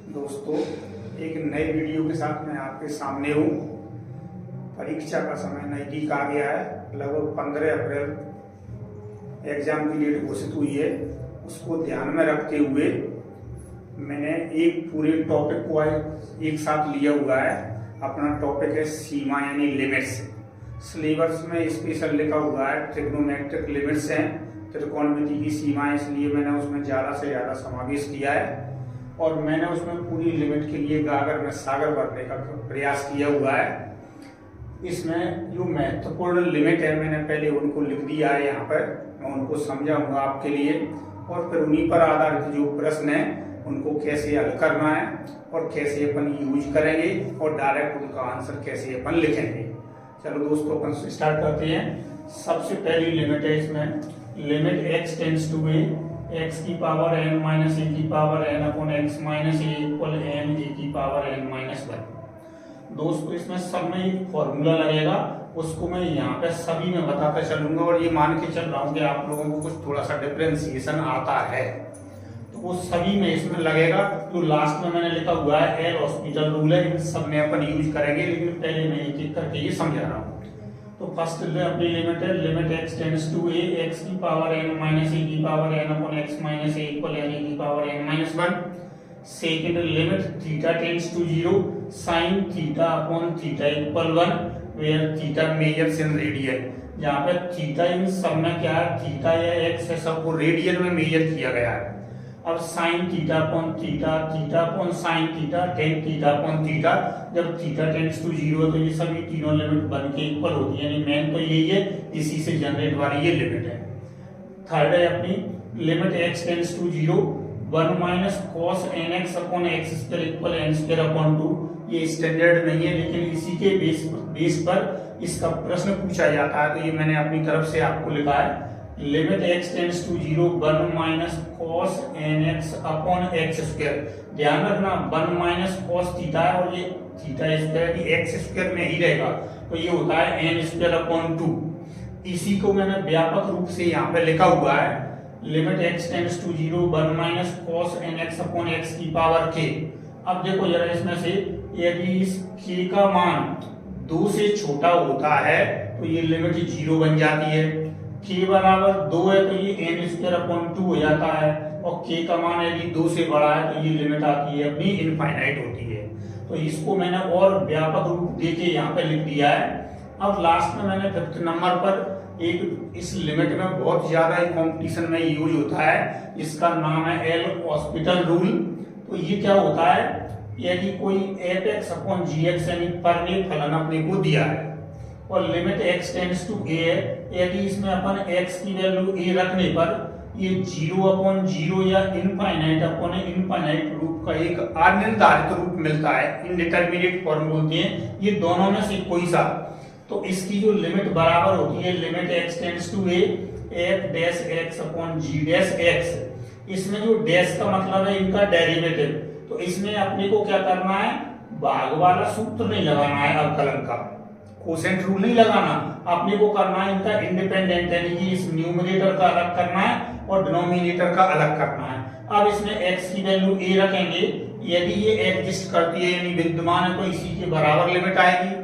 दोस्तों, एक नई वीडियो के साथ मैं आपके सामने हूँ। परीक्षा का समय नजदीक आ गया है। लगभग 15 अप्रैल एग्जाम की डेट घोषित हुई है। उसको ध्यान में रखते हुए मैंने एक पूरे टॉपिक को एक साथ लिया हुआ है। अपना टॉपिक है सीमा यानी लिमिट्स। सिलेबस में स्पेशल लिखा हुआ है ट्रिग्नोमेट्रिक लिमिट्स हैं, त्रिकोणमिति की सीमाएं, इसलिए मैंने उसमें ज़्यादा से ज़्यादा समावेश किया है और मैंने उसमें पूरी लिमिट के लिए गागर में सागर भरने का प्रयास किया हुआ है। इसमें जो महत्वपूर्ण लिमिट है मैंने पहले उनको लिख दिया है यहाँ पर, मैं उनको समझाऊंगा आपके लिए और फिर उन्हीं पर आधारित जो प्रश्न है उनको कैसे हल करना है और कैसे अपन यूज करेंगे और डायरेक्ट उनका आंसर कैसे अपन लिखेंगे। चलो दोस्तों, अपन स्टार्ट करते हैं। सबसे पहली लिमिट है इसमें, limit x tends to A x की पावर n माइनस ए की power n upon x minus A equal n A की पावर n माइनस 1। दोस्तों, इसमें सब में एक फॉर्मूला लगेगा, उसको मैं यहाँ पे सभी में बताता चलूंगा और ये मान के चल रहा हूँ कि आप लोगों को कुछ थोड़ा सा डिफरेंशिएशन आता है, तो वो सभी में इसमें लगेगा। तो लास्ट में मैंने लिखा हुआ है एल हॉस्पिटल रूल है, इन सब में अपन यूज करेंगे, लेकिन पहले मैं एक एक करके ये समझा रहा हूँ। तो फर्स्ट अपनी लिमिट है, limit x tends to A x की पावर n माइनस ए की power n upon x minus A equal n A की power n minus 1। Second limit theta tends to 0 sin theta upon theta equal 1 where theta measures in radian. जहाँ पे theta in सब में क्या है, theta या x है, सबको रेडियन में मेजर किया गया है। अब sin theta upon theta, theta upon sin theta, tan theta upon theta, जब थीटा टेंड्स टू 0 तो ये सभी तीनों लिमिट बन के इक्वल होती है, यानी मेन तो यही है, इसी से जनरेट वाली ये लिमिट है। थर्ड है अपनी limit x tends to 0 1 minus cos nx upon x square equal n square upon 2। ये स्टैंडर्ड नहीं है, लेकिन इसी के बेस पर इसका प्रश्न पूछा जाता है, तो ये मैंने अपनी तरफ से आपको लिखा है। Limit x tends to 0 1 minus cos nx upon x square. ध्यान रखना 1 माइनस cos थीटा है और ये थीटा स्क्वायर की x स्क्वायर में ही रहेगा, तो ये होता है n स्क्वायर अपॉन 2। इसी को मैंने व्यापक रूप से यहाँ पे लिखा हुआ है, limit x tends to 0 1 minus cos nx upon x की पावर k। अब देखो जरा इसमें से, यदि इस k का मान 2 से छोटा होता है तो ये लिमिट 0 बन जाती है। k बराबर 2 है तो ये n स्क्वायर अपॉन 2 हो जाता है, और k का मान यदि 2 से बड़ा है तो ये लिमिट आती है अपनी इनफाइनाइट होती है। तो इसको मैंने और व्यापक रूप देके यहाँ पे लिख दिया है। अब लास्ट में मैंने 5th नंबर पर एक, इस लिमिट में बहुत ज्यादा कंपटीशन में यूज होता है, इसका नाम है एल हॉस्पिटल रूल। तो ये क्या होता है, यदि कोई f(x) अपॉन gx यानी परमेय फलन अपने को दिया है और limit x tends to a है, यदि इसमें अपन x की वैल्यू a रखने पर ये 0 अपॉन 0 या इनफाइनाइट अपॉन इनफाइनाइट रूप का एक अनिर्धारित रूप मिलता है, इनडिटरमिनेट फॉर्म बोलते हैं, ये दोनों में से कोई सा। तो इसकी जो लिमिट बराबर होती है limit x tends to a f dash x upon g dash x। इसमें जो डैश का मतलब है इनका डेरिवेटिव, तो इसमें अपने को क्या करना है, भाग वाला सूत्र नहीं लगाना है, अवकलन का कोसेंट रूल नहीं लगाना, अपने को करना है इनका इंडिपेंडेंट, यानी कि इस न्यूमरेटर का अलग करना है और डिनोमिनेटर का अलग करना है। अब इसमें x की वैल्यू a रखेंगे, यदि ये एग्जिस्ट करती है यानी विद्यमान है तो इसी के बराबर लिमिट आएगी।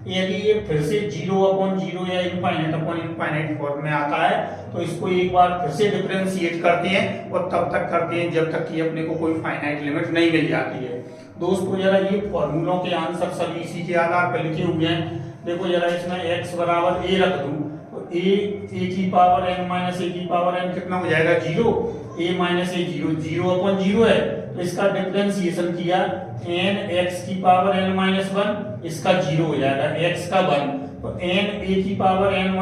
यदि ये फिर से 0 अपॉन 0 या इनफाइनाइट अपॉन इनफाइनाइट फॉर्म में आता है तो इसको एक बार फिर से डिफरेंशिएट करते हैं और तब तक करते हैं जब तक कि अपने को कोई फाइनाइट लिमिट नहीं मिल जाती है। दोस्तों, जरा ये फॉर्मूलों के आंसर सभी इसी के आधार पर लिखे हुए हैं। देखो जरा, इसमें x बराबर a रख दूं तो a की पावर n माइनस a की पावर n कितना हो जाएगा, 0। a माइनस a 0, 0 अपॉन 0 है तो इसका डिफरेंशिएशन किया n x की पावर n माइनस 1, इसका 0 हो जाएगा, x का 1, तो n a की पावर n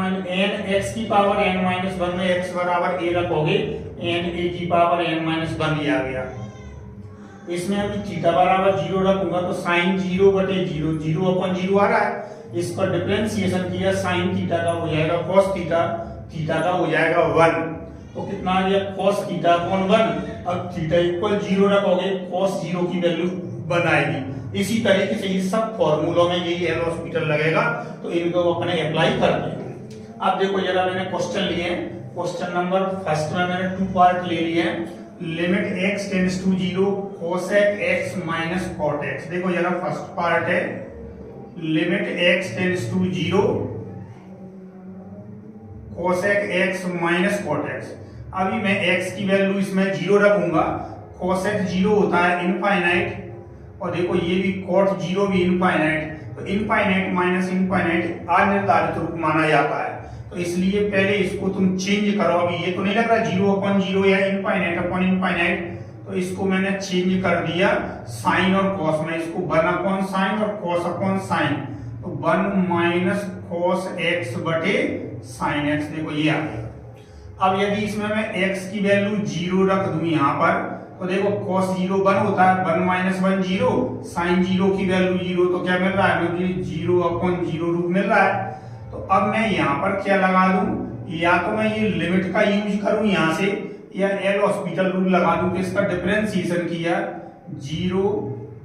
x की पावर n माइनस 1 में x बराबर a रखोगे, n a की पावर n माइनस 1 ये आ गया। इसमें अभी थीटा बराबर 0 रखूंगा तो साइन 0 बटे 0, 0 अपॉन 0 आ रहा है, इसका डिफरेंशिएशन किया साइन थीटा का हो जाएगा कॉस थीटा, थीटा का हो जाएगा 1, तो कितना आ गया कॉस थीटा अपॉन 1। अब थीटा इक्वल 0 रखोगे, कॉस 0 की वैल्यू 1 आएगी। इसी तरीके से ये सब फॉर्मूलों में यही एल हॉस्पिटल लगेगा, तो इनको अपने अप्लाई करते हैं। अब देखो जरा, मैंने क्वेश्चन लिए, क्वेश्चन नंबर फर्स्ट में मैंने 2 पार्ट ले लिए हैं। Limit x tends to 0 cosec x minus cot x। देखो जरा फर्स्ट पार्ट है limit x tends to 0 cosec x minus cot x। अभी मैं x की वैल्यू इसमें 0 रखूंगा, कोसेक 0 होता है इनफाइनाइट, और देखो ये भी कॉट 0 भी इनफाइनाइट, तो इनफाइनाइट माइनस इनफाइनाइट अनिर्धारित रूप माना जाता है। तो इसलिए पहले इसको तुम चेंज करो। अभी ये तो नहीं लग रहा 0 अपॉन 0 या इनफाइनाइट अपॉन इनफाइनाइट, तो इसको मैंने चेंज कर दिया साइन और कॉस में। इसको 1 अपॉन साइन और कॉस अपॉन साइन, तो 1 माइनस कॉस एक्स बटे साइन एक्स। देखो ये आ गया। अब यदि इसमें मैं x की वैल्यू 0 रख दूं यहाँ पर, तो देखो cos 0 1 होता है, 1 माइनस 1 0, साइन 0 की वैल्यू 0, तो क्या मिल रहा है मुझे 0 अपॉन 0 रूप मिल रहा है। तो अब मैं यहाँ पर क्या लगा दूं, या तो मैं ये लिमिट का यूज करूं यहाँ से, या एल हॉस्पिटल रूल लगा दूं कि इसका डिफरेंशिएशन किया 0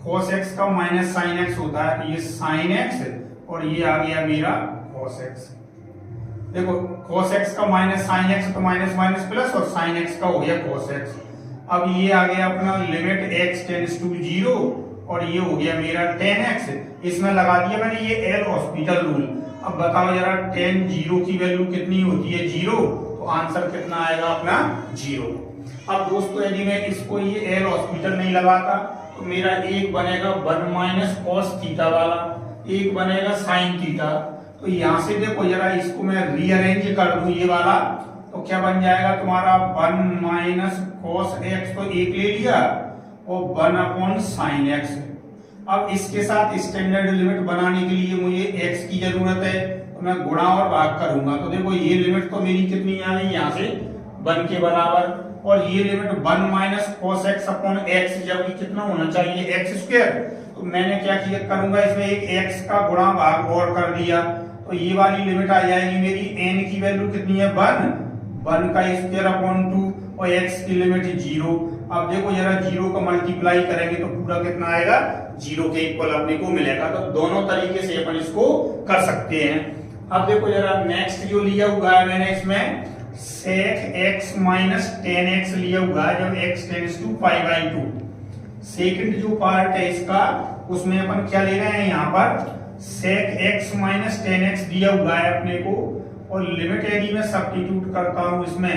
cos x का माइनस साइन x होता है, ये साइन x और ये आ गया मेरा cos x। देखो cos x का माइनस साइन x तो माइनस माइनस प्लस, और साइन x का हो गया cos x। अब ये आ गया अपना लिमिट x टेंड्स टू 0 और ये हो गया मेरा tan x। इसमें लगा दिया मैंने ये एल हॉस्पिटल रूल। अब बताओ जरा tan 0 की वैल्यू कितनी होती है 0, तो आंसर कितना आएगा अपना 0। अब दोस्तों यदि मैं इसको ये एल हॉस्पिटल नहीं लगाता तो मेरा एक बनेगा 1 माइनस कॉस थीटा वाला, एक बनेगा साइन थीटा। तो यहां से देखो जरा इसको मैं रीअरेंज कर दूं ये वाला, तो क्या बन जाएगा तुम्हारा 1 माइनस कॉस एक्स, तो एक ले लिया, और 1 अपॉन साइन एक्स। अब इसके साथ स्टैंडर्ड लिमिट बनाने के लिए मुझे x की जरूरत है, तो मैं गुणा और भाग करूंगा। तो देखो ये लिमिट तो मेरी कितनी आ गई यहाँ से 1 के बराबर, और ये limit 1 minus cos X upon x, जबकि कितना होना चाहिए एक्स स्क्वायर। तो मैंने क्या किया करूंगा इसमें एक x का गुणा भाग और कर दिया, तो ये वाली लिमिट आ जाएगी मेरी n की वैल्यू कितनी है 1 का स्क्वायर अपॉन 2, और x की लिमिट 0। अब देखो जरा 0 का मल्टीप्लाई करेंगे तो पूरा कितना आएगा 0 के इक्वल अपने को मिलेगा। तो दोनों तरीके से अपन इसको कर सकते हैं। अब देखो जरा नेक्स्ट जो लिया हुआ है मैंने इसमें sec x minus tan x लिया हुआ है, जब x टेंड्स टू π/2। सेकंड जो पार्ट है इसका, उसमें अपन क्या ले रहे हैं यहाँ पर sec x minus tan x दिया हुआ है अपने को, और लिमिट यदि मैं सब्स्टिट्यूट करता हूं इसमें,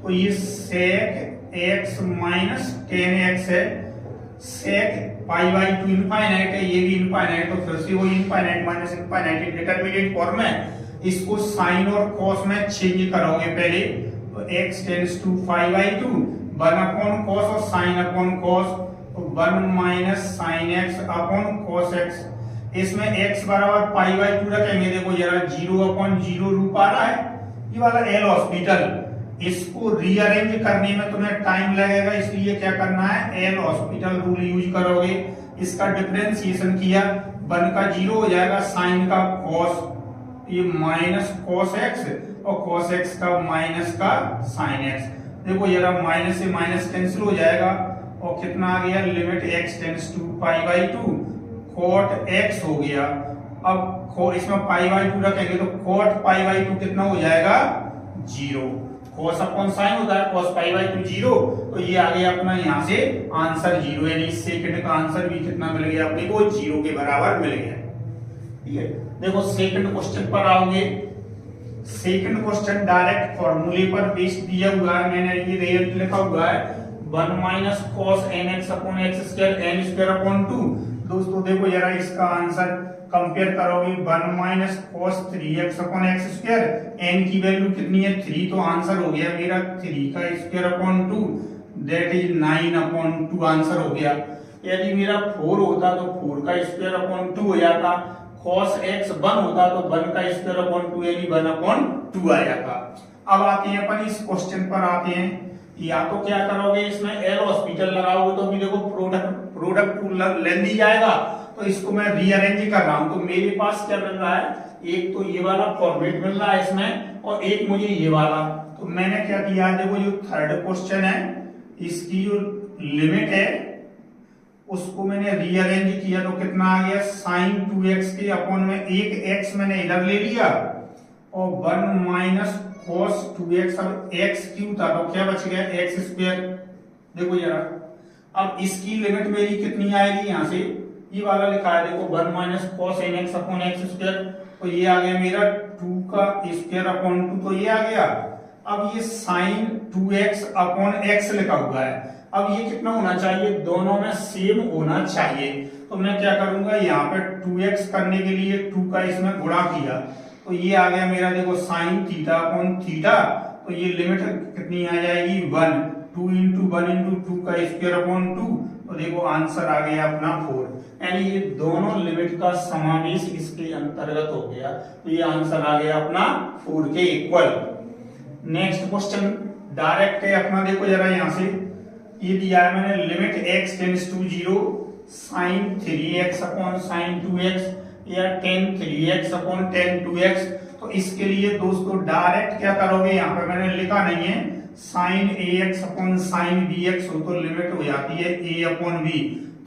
तो ये sec x minus tan x है, sec π/2 इनफाइनाइट है, ये भी इनफाइनाइट, तो फिर से वो infinite minus infinite indeterminate form में। इसको साइन और कॉस में चेंज करोगे पहले, तो x tends to π/2, 1 upon cos और साइन अपॉन कॉस, तो 1 minus sine x upon cos x। इसमें x बराबर π/2 रखेंगे, देखो जरा 0 अपॉन 0 रूप आ रहा है, ये वाला एल हॉस्पिटल। इसको रीअरेंज करने में तुम्हें टाइम लगेगा, इसलिए क्या करना है एल हॉस्पिटल रूल यूज करोगे। इसका डिफरेंशिएशन किया 1 का 0 हो जाएगा, साइन का कॉस, ये माइनस कॉस एक्स, और कॉस एक्स का माइनस का साइन एक्स। देखो जरा माइनस से माइनस कैंसिल हो जाएगा, और कितना आ गया limit x tends to π/2 cot x हो गया। अब इसमें π/2 रखेंगे तो cot π/2 कितना हो जाएगा 0। cos अपॉन साइन होता है, cos π/2 0, तो ये आ गया अपना यहाँ से आंसर 0, यानी सेकंड का आंसर भी कितना मिल गया अपने को 0 के बराबर मिल गया। ठीक है, देखो सेकंड क्वेश्चन पर आओगे। सेकंड क्वेश्चन डायरेक्ट फॉर्मूले पर बेस्ड दिया हुआ है, मैंने ये रिजल्ट लिखा हुआ है 1 minus cos nx upon x square n square upon 2। दोस्तों देखो जरा इसका आंसर कंपेयर करोगे 1 minus cos 3x upon x square, n की वैल्यू कितनी है 3, तो आंसर हो गया मेरा 3 का square upon 2, that is 9 upon 2 answer हो गया। यदि मेरा 4 होता तो 4 का स्क्वायर अपॉन 2 हो जाता, cos x 1 होता तो 1 का स्क्वायर अपॉन 2 यानी 1 अपॉन 2 आ जाता। अब आते हैं अपन इस क्वेश्चन पर आते हैं, या तो क्या करोगे इसमें एल हॉस्पिटल लगाओगे तो भी देखो प्रोडक्ट लेंदी जाएगा, तो इसको मैं रीअरेंज कर रहा हूं। तो मेरे पास क्या मिल रहा है, एक तो ये वाला फॉर्मेट मिल रहा है इसमें, और एक मुझे ये वाला। तो मैंने क्या किया, देखो जो थर्ड क्वेश्चन है इसकी जो लिमिट है उसको मैंने रीअरेंज किया, तो कितना आ गया साइन 2x के अपॉन में एक x मैंने इधर ले लिया, और 1 माइनस cos 2x। अब x क्यों था तो क्या बच गया x स्क्वायर, देखो जरा, अब इसकी लिमिट मेरी कितनी आएगी, यहाँ से ये वाला लिखा है देखो 1 minus cos n x upon x square, तो ये आ गया मेरा 2 का स्क्वायर अपॉन 2, तो ये आ गया। अब ये साइन 2x अपॉन एक्स लिखा हुआ है, अब ये कितना होना चाहिए, दोनों में सेम होना चाहिए। तो मैं क्या करूंगा, यहाँ पे 2x करने के लिए 2 का इसमें गुणा किया, तो ये आ गया मेरा देखो साइन थीटा अपॉन थीटा, तो ये लिमिट कितनी आ जाएगी 1, 2 इंटू 1 इंटू 2 का स्क्वायर अपॉन 2, तो देखो आंसर आ गया अपना 4, यानी ये दोनों लिमिट का समावेश इसके अंतर्गत हो गया, तो ये आंसर आ गया अपना 4 के इक्वल। नेक्स्ट क्वेश्चन डायरेक्ट है अपना, देखो जरा यहाँ से ये दिया है मैंने, limit x tends to 0 sine 3x upon sine 2x या tan 3x upon tan 2x, तो इसके लिए दोस्तों डायरेक्ट क्या करोगे, यहाँ पे मैंने लिखा नहीं है, sine ax upon sine bx हो तो लिमिट हो जाती है a अपॉन b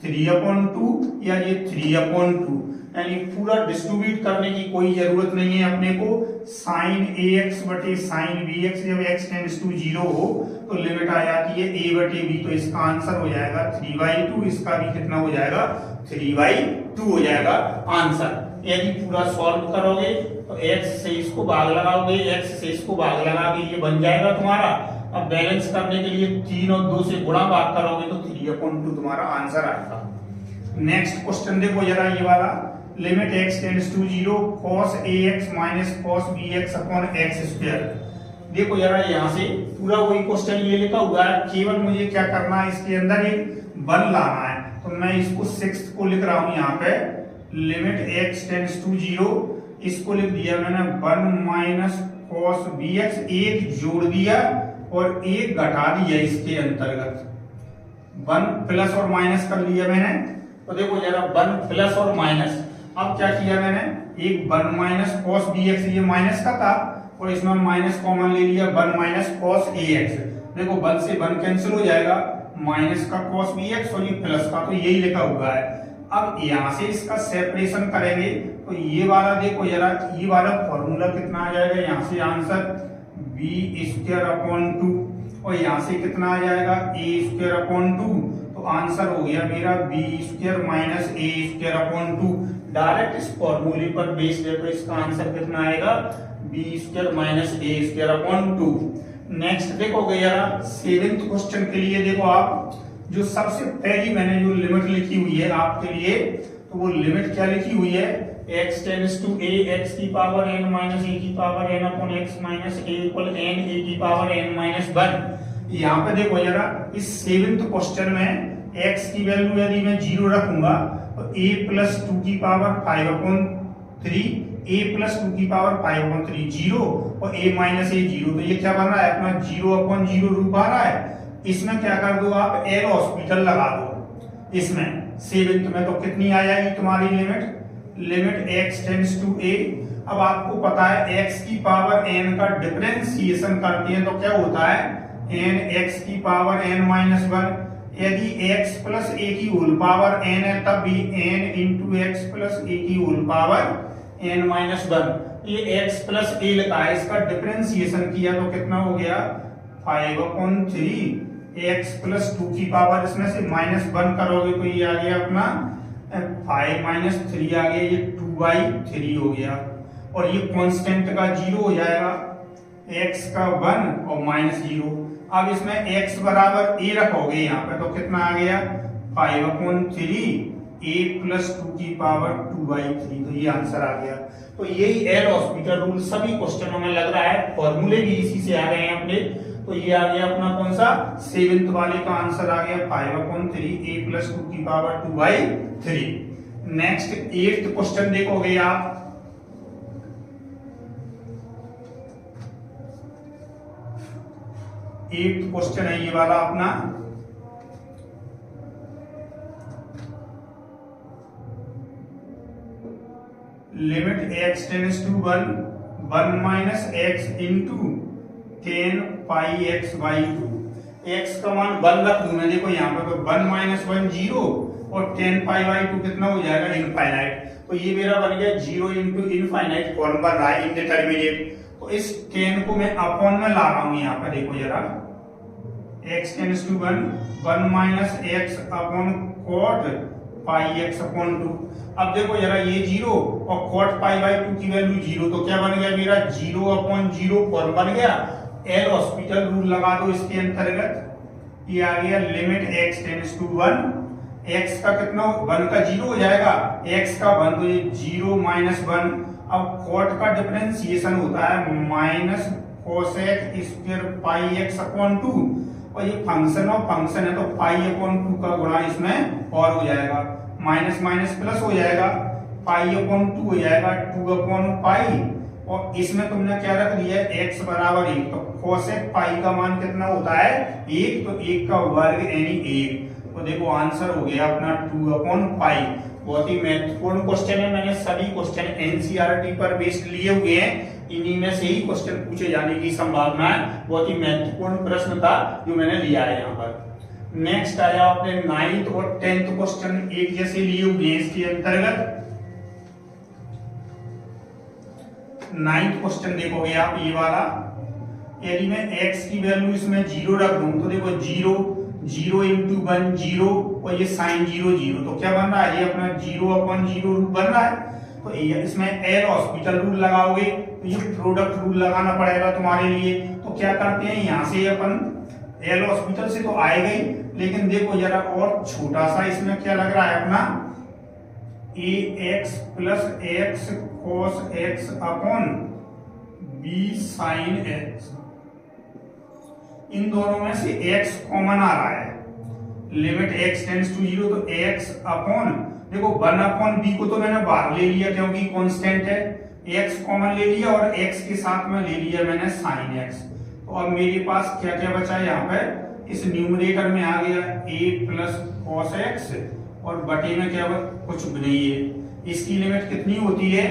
3 अपॉन 2 या ये 3 अपॉन 2, यानी पूरा डिस्ट्रीब्यूट करने की कोई जरूरत नहीं है अपने को। साइन ax बटे साइन bx जब x टेंड्स टू 0 हो तो लिमिट आ जाती है a बटे b, तो इसका आंसर हो जाएगा 3/2, इसका भी कितना हो जाएगा 3/2 हो जाएगा आंसर। यदि पूरा सॉल्व करोगे तो x से इसको भाग लगाओगे, x से इसको भाग लगाओगे, ये बन जाएगा तुम्हारा। अब बैलेंस करने के लिए 3 और 2 से गुणा भाग करोगे तो 3/2 तुम्हारा आंसर आएगा। नेक्स्ट क्वेश्चन देखो जरा ये वाला, limit x tends to 0 cos ax minus cos bx upon x square. देखो जरा यहाँ से पूरा वही क्वेश्चन ये लिखा हुआ है, केवल मुझे क्या करना है, इसके अंदर एक 1 लाना है, तो मैं इसको 6 को लिख रहा हूं यहाँ पे, लिमिट x टेंड्स टू 0, इसको लिख दिया मैंने 1 माइनस cos bx, एक जोड़ दिया और एक घटा दिया इसके अंतर्गत, 1 प्लस और माइनस कर लिया मैंने। तो देखो जरा 1 प्लस और माइनस, अब क्या किया मैंने, एक 1 माइनस cos bx, ये माइनस का था और इसमें माइनस कॉमन ले लिया, 1 माइनस cos ax, देखो 1 से 1 कैंसिल हो जाएगा, माइनस का cos bx और ये प्लस का, तो यही लिखा हुआ है। अब यहां से इसका सेपरेशन करेंगे तो ये वाला देखो जरा, ये वाला फॉर्मूला कितना आ जाएगा, यहाँ से आंसर b स्क्वायर अपॉन 2 और यहाँ से कितना आ जाएगा a स्क्वायर अपॉन 2, तो आंसर हो गया मेरा b square minus a square upon 2। Direct इस फॉर्मूले पर बेस्ड है तो इसका आंसर कितना आएगा b square minus a square upon 2। Next देखोगे यार 7th क्वेश्चन के लिए, देखो आप जो सबसे पहली मैंने जो लिमिट लिखी हुई है आपके लिए, तो वो लिमिट क्या लिखी हुई है, x tends to a x की पावर n माइनस a की power n upon x minus a equal n a की पावर n माइनस 1। यहाँ पे देखो जरा, इस 7th क्वेश्चन में x की वैल्यू यदि मैं 0 रखूंगा तो a प्लस 2 की पावर 5 अपॉन 3, a प्लस 2 की पावर 5 अपॉन 3 0 और a माइनस a 0, तो ये क्या बन रहा है अपना 0 अपॉन 0 रूप आ रहा है। इसमें क्या कर दो आप, एल हॉस्पिटल लगा दो, इसमें 7th में तो कितनी आ जाएगी तुम्हारी limit, limit x tends to a। अब आपको पता है x की पावर n का डिफरेंशिएशन करते हैं तो क्या होता है, n x की पावर n माइनस 1, यदि x प्लस a की होल पावर n है तब भी n into x plus a की होल पावर n माइनस 1, ये x प्लस a लिखा है, इसका डिफरेंशिएशन किया तो कितना हो गया 5/3 x प्लस 2 की पावर, इसमें से माइनस 1 करोगे तो ये आ गया अपना 5 माइनस 3 आ गया, ये 2/3 हो गया और ये कांस्टेंट का 0 हो जाएगा, x का 1 और माइनस 0। अब इसमें x बराबर a रखोगे यहाँ पे तो कितना आ गया 5/3 a प्लस 2 की पावर 2/3, तो ये आंसर आ गया। तो यही एल हॉस्पिटल रूल सभी क्वेश्चनों में लग रहा है, फॉर्मूले भी इसी से आ रहे हैं अपने, तो ये आ गया अपना कौन सा 7th वाले का आंसर आ गया 5/3 a प्लस 2 की पावर 2/3। नेक्स्ट 8th क्वेश्चन देखोगे आप, एट क्वेश्चन है ये वाला अपना, limit x tends to 1 minus x into 10 pi x by 2, x का मान 1 रख दूं मैं, देखो यहाँ पे तो 1 माइनस 1 0 और 10 पाई बाई 2 कितना हो जाएगा इनफाइनाइट, तो ये मेरा बन गया 0 इंटू इनफाइनाइट फॉर्म बन रहा है इंडिटरमिनेट। तो इस 10 को मैं अपॉन में ला रहा हूं यहाँ पे, देखो जरा x tends to 1, 1 minus x upon cot pi x upon 2। अब देखो जरा ये 0 और कॉट पाई बाई 2 की वैल्यू 0, तो क्या बन गया मेरा 0 अपॉन 0 फॉर्म बन गया। एल हॉस्पिटल रूल लगा दो इसके अंतर्गत, ये आ गया limit x tends to 1, x का कितना 1 का 0 हो जाएगा, x का 1 तो ये 0 माइनस 1। अब कॉट का डिफरेंशिएशन होता है minus cosec square pi x upon 2, और ये फंक्शन ऑफ फंक्शन है तो पाई अपॉन 2 का गुणा इसमें और हो जाएगा, माइनस माइनस प्लस हो जाएगा, पाई अपॉन 2 हो जाएगा 2 अपॉन पाई, और इसमें तुमने क्या रख दिया x बराबर 1, तो कोसेक पाई का मान कितना होता है 1, तो 1 का वर्ग यानी 1। तो देखो आंसर हो गया अपना 2 अपॉन पाई। बहुत ही महत्वपूर्ण क्वेश्चन है, मैंने सभी क्वेश्चन एनसीईआरटी पर बेस्ड लिए हुए हैं, इन्हीं में से ही क्वेश्चन पूछे जाने की संभावना है। बहुत ही महत्वपूर्ण प्रश्न था जो मैंने लिया है यहाँ पर। नेक्स्ट आया अपने 9th और 10th क्वेश्चन एक जैसे लिए हुए हैं इसके अंतर्गत। 9th क्वेश्चन देखोगे आप ये वाला, यदि मैं x की वैल्यू इसमें 0 रख दूं तो देखो 0 0 इंटू 1 0 और ये साइन 0 0, तो क्या बन रहा है ये अपना 0 अपॉन 0 रूल बन रहा है। तो इसमें एल हॉस्पिटल रूल लगाओगे तो ये प्रोडक्ट रूल लगाना पड़ेगा तुम्हारे लिए। तो क्या करते हैं यहाँ से अपन एल हॉस्पिटल से तो आएगा ही, लेकिन देखो जरा और छोटा सा इसमें क्या लग रहा है अपना A X plus X cos X upon B sine X, इन दोनों में से x कॉमन आ रहा है, लिमिट x टेंड्स टू 0, तो x अपॉन देखो 1 अपॉन b को तो मैंने बाहर ले लिया क्योंकि कांस्टेंट है, x कॉमन ले लिया और x के साथ में ले लिया मैंने साइन x। तो अब मेरे पास क्या क्या बचा है यहाँ पे, इस न्यूमरेटर में आ गया a प्लस कॉस एक्स और बटे में क्या कुछ भी नहीं है, इसकी लिमिट कितनी होती है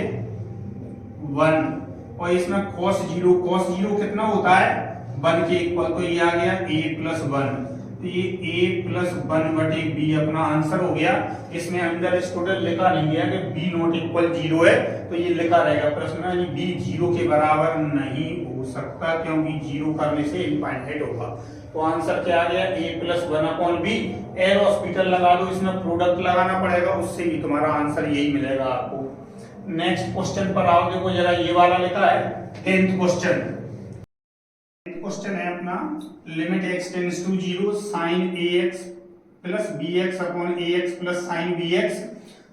1, और इसमें cos 0 कितना होता है 1 के इक्वल, तो ये आ गया a प्लस 1, तो ये a प्लस 1 बटे b अपना आंसर हो गया। इसमें अंदर स्टूडेंट लिखा नहीं गया कि b नॉट इक्वल 0 है, तो ये लिखा रहेगा प्रश्न में b 0 के बराबर नहीं हो सकता क्योंकि 0 करने से इनफाइनाइट होगा। तो आंसर क्या आ गया a plus 1 upon b। L hospital लगा दो, इसमें प्रोडक्ट लगाना पड़ेगा, उससे भी तुम्हारा आंसर यही मिलेगा आपको। नेक्स्ट क्वेश्चन पर आओ, देखो जरा ये वाला लिखा है 10th क्वेश्चन। क्वेश्चन है अपना limit x tends to 0 sine ax plus bx upon ax plus sine bx।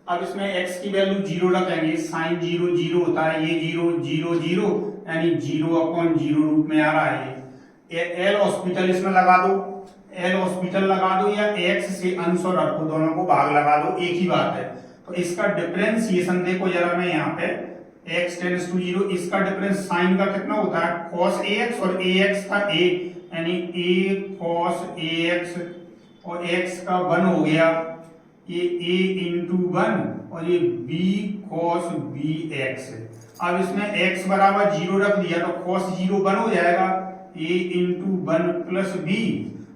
अब इसमें x की वैल्यू 0 रखेंगे, साइन 0 0 होता है, ये 0 0 0 यानी 0 अपॉन 0 रूप में आ रहा है। एल हॉस्पिटल इसमें लगा दो, एल हॉस्पिटल लगा दो या x से अंश और हर को दोनों को भाग लगा दो, एक ही बात है। तो इसका डिफरेंशिएशन देखो जरा, मैं यहाँ पे x टेंड्स टू 0, इसका डिफरेंस साइन का कितना होता है cos ax और ax का a, यानी a cos ax और x का 1 हो गया, ये a इंटू 1 और ये b cos bx। अब इसमें x बराबर 0 रख दिया तो cos 0 1 हो जाएगा, a इंटू 1 प्लस b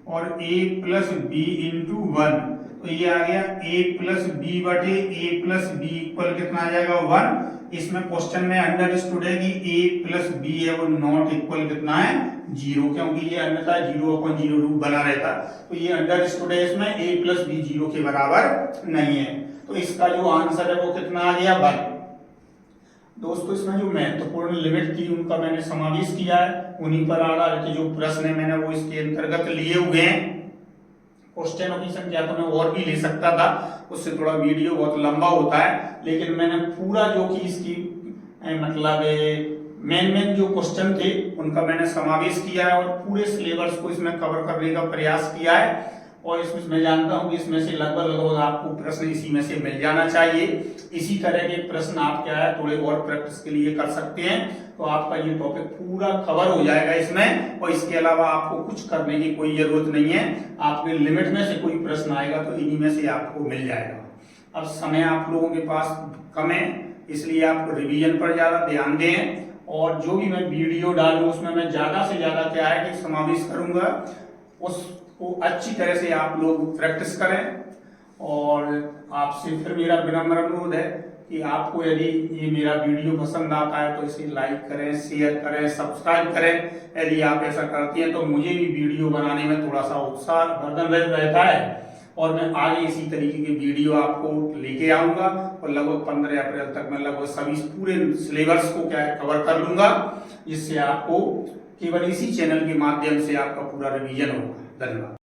और a प्लस b इंटू 1, तो ये आ गया a प्लस बी बटे a प्लस बी इक्वल कितना आ जाएगा 1। इसमें क्वेश्चन में अंडरस्टूड है कि a प्लस बी है वो नॉट इक्वल कितना है 0, क्योंकि ये अन्यथा 0 अपॉन 0 रूप बना रहता, तो ये अंडरस्टूड है इसमें a प्लस बी 0 के बराबर नहीं है। तो इसका जो आंसर है वो कितना आ गया 1। दोस्तों इसमें जो महत्वपूर्ण लिमिट थी उनका मैंने समावेश किया है, उन्हीं पर आधारित जो प्रश्न है मैंने वो इसके अंतर्गत लिए हुए हैं। क्वेश्चनों की संख्या तो मैं और भी ले सकता था, उससे थोड़ा वीडियो बहुत लंबा होता है, लेकिन मैंने पूरा जो कि इसकी मतलब मेन जो क्वेश्चन थे उनका मैंने समावेश किया है और पूरे सिलेबस को इसमें कवर करने का प्रयास किया है। और इसमें मैं जानता हूं कि इसमें से लगभग आपको प्रश्न इसी में से मिल जाना चाहिए। इसी तरह के प्रश्न आप क्या है थोड़े और प्रैक्टिस के लिए कर सकते हैं, तो आपका ये टॉपिक पूरा कवर हो जाएगा इसमें, और इसके अलावा आपको कुछ करने की कोई जरूरत नहीं है। आपके लिमिट में से कोई प्रश्न आएगा तो इन्हीं में से आपको मिल जाएगा। अब समय आप लोगों के पास कम है, इसलिए आप रिवीजन पर ज्यादा ध्यान दें, और जो भी मैं वीडियो डालूं उसमें मैं ज्यादा से ज्यादा क्या है कि समावेश करूंगा, उसको अच्छी तरह से आप लोग प्रैक्टिस करें। और आपसे फिर मेरा विनम्र अनुरोध है कि आपको यदि ये मेरा वीडियो पसंद आता है तो इसे लाइक करें, शेयर करें, सब्सक्राइब करें। यदि आप ऐसा करती हैं तो मुझे भी वीडियो बनाने में थोड़ा सा उत्साह वर्धन रहता है और मैं आगे इसी तरीके की वीडियो आपको लेके आऊंगा और लगभग 15 अप्रैल तक मैं लगभग सभी पूरे सिलेबस को क्या कवर कर लूंगा, जिससे आपको केवल इसी चैनल के माध्यम से आपका पूरा रिवीजन होगा। धन्यवाद।